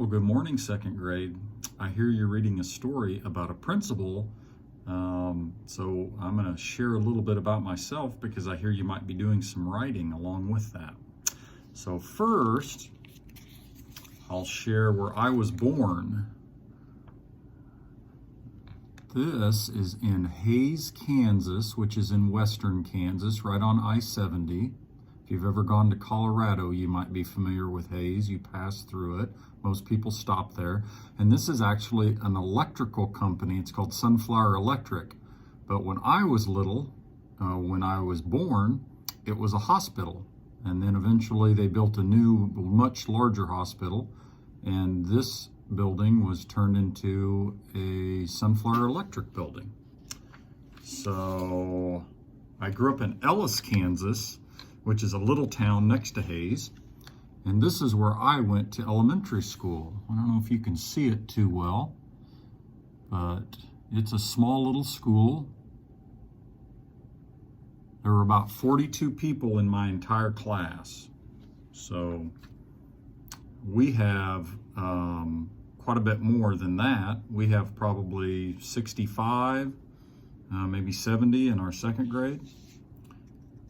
Well, good morning, second grade. I hear you're reading a story about a principal. So I'm going to share a little bit about myself because I hear you might be doing some writing along with that. So first, I'll share where I was born. This is in Hays, Kansas, which is in western Kansas, right on I-70. If you've ever gone to Colorado, you might be familiar with Hays. You pass through it. Most people stop there. And this is actually an electrical company. It's called Sunflower Electric. But when I was little, when I was born, it was a hospital. And then eventually they built a new, much larger hospital. And this building was turned into a Sunflower Electric building. So I grew up in Ellis, Kansas, which is a little town next to Hays. And this is where I went to elementary school. I don't know if you can see it too well, but it's a small little school. There were about 42 people in my entire class. So we have quite a bit more than that. We have probably 65, maybe 70 in our second grade.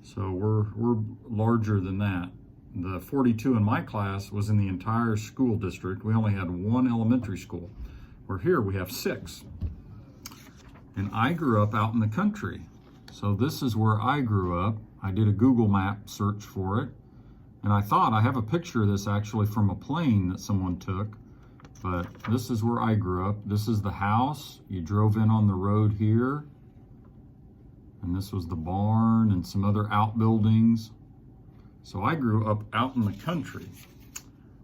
So we're larger than that. The 42 in my class was in the entire school district. We only had one elementary school, where here we have 6. And I grew up out in the country. So this is where I grew up. I did a Google map search for it. And I thought, I have a picture of this actually from a plane that someone took. But this is where I grew up. This is the house. You drove in on the road here. And this was the barn and some other outbuildings. So I grew up out in the country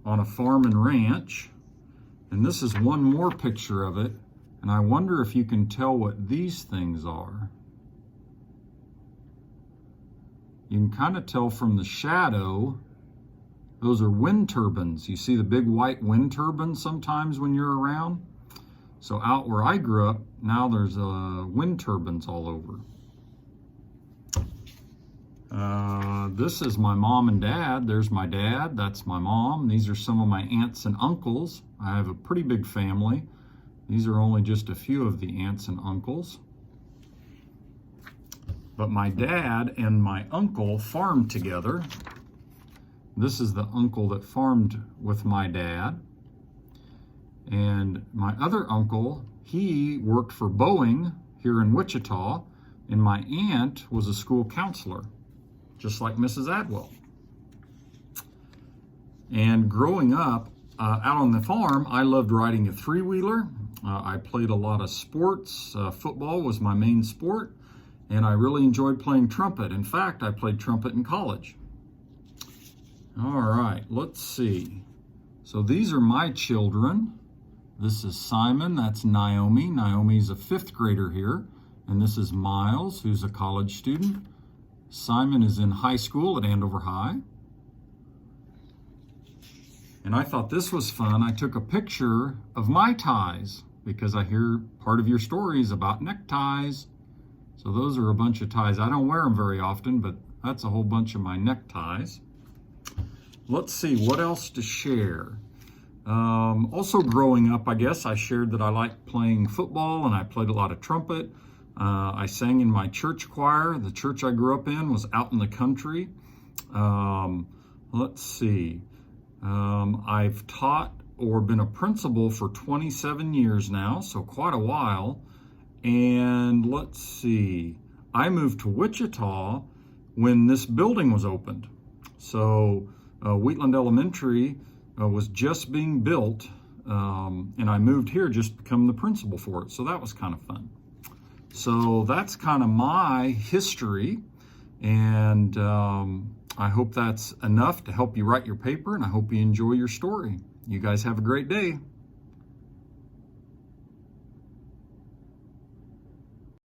on a farm and ranch. And this is one more picture of it. And I wonder if you can tell what these things are. You can kind of tell from the shadow, those are wind turbines. You see the big white wind turbines sometimes when you're around. So out where I grew up, now there's wind turbines all over. This is my mom and dad. There's my dad, that's my mom. These are some of my aunts and uncles. I have a pretty big family. These are only just a few of the aunts and uncles. But my dad and my uncle farmed together. This is the uncle that farmed with my dad. And my other uncle, he worked for Boeing here in Wichita, and my aunt was a school counselor, just like Mrs. Adwell. And growing up out on the farm, I loved riding a three-wheeler. I played a lot of sports. Football was my main sport, and I really enjoyed playing trumpet. In fact, I played trumpet in college. All right, let's see. So these are my children. This is Simon, that's Naomi. Naomi's a 5th grader here. And this is Miles, who's a college student. Simon is in high school at Andover High. And I thought this was fun. I took a picture of my ties because I hear part of your stories about neckties. So those are a bunch of ties. I don't wear them very often, but that's a whole bunch of my neckties. Let's see, what else to share? Also growing up, I guess, I shared that I liked playing football and I played a lot of trumpet. I sang in my church choir. The church I grew up in was out in the country. Let's see. I've taught or been a principal for 27 years now, so quite a while. And let's see. I moved to Wichita when this building was opened. So Wheatland Elementary was just being built, and I moved here just to become the principal for it. So that was kind of fun. So that's kind of my history, and I hope that's enough to help you write your paper, and I hope you enjoy your story. You guys have a great day.